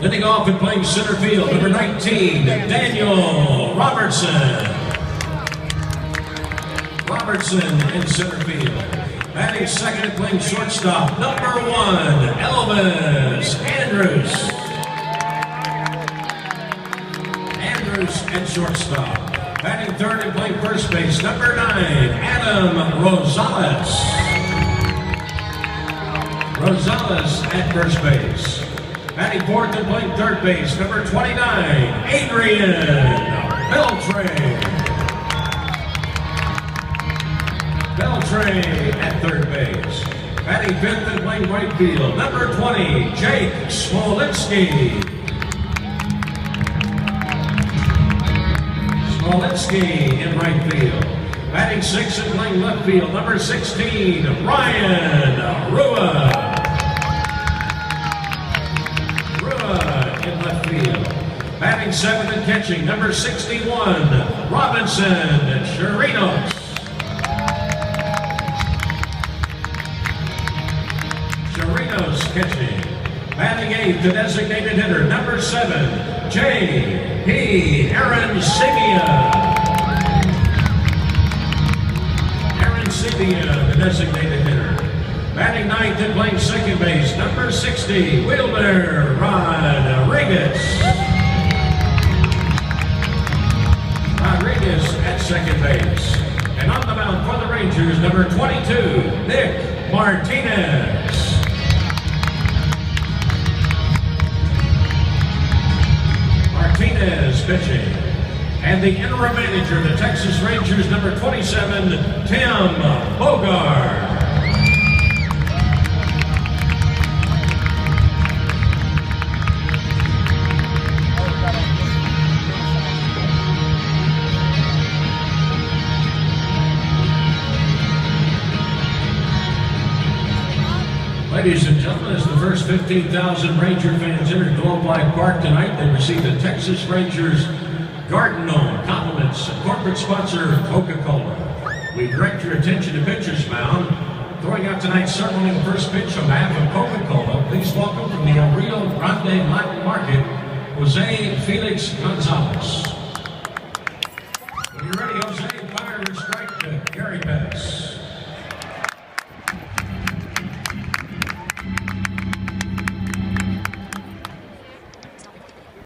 Leading off and playing center field, number 19, Daniel Robertson. Robertson in center field. Batting second and playing shortstop, number 1, Elvis Andrus. Andrus at shortstop. Batting third and playing first base, number 9, Adam Rosales. Rosales at first base. Batting fourth and playing third base, number 29, Adrian Beltre. Beltre at third base. Batting fifth and playing right field, number 20, Jake Smolinski. Smolinski in right field. Batting sixth and playing left field, number 16, Ryan Rua. In left field. Batting seventh and catching, number 61, Robinson Chirinos. Chirinos catching. Batting eighth, the designated hitter, number 7, J.P. Arancibia. Arancibia, the designated hitter. Batting ninth and playing second base, number 60, Wilmer Rodriguez. Rodriguez at second base. And on the mound for the Rangers, number 22, Nick Martinez. Martinez pitching. And the interim manager of the Texas Rangers, number 27, Tim Bogart. Ladies and gentlemen, as the first 15,000 Ranger fans entered Globe Life Park tonight, they received the Texas Rangers Garden Gnome compliments of corporate sponsor Coca-Cola. We direct your attention to pitcher's mound. Throwing out tonight's circling first pitch on behalf of Coca-Cola, please welcome from the El Rio Grande Latin Market, Jose Felix Gonzalez.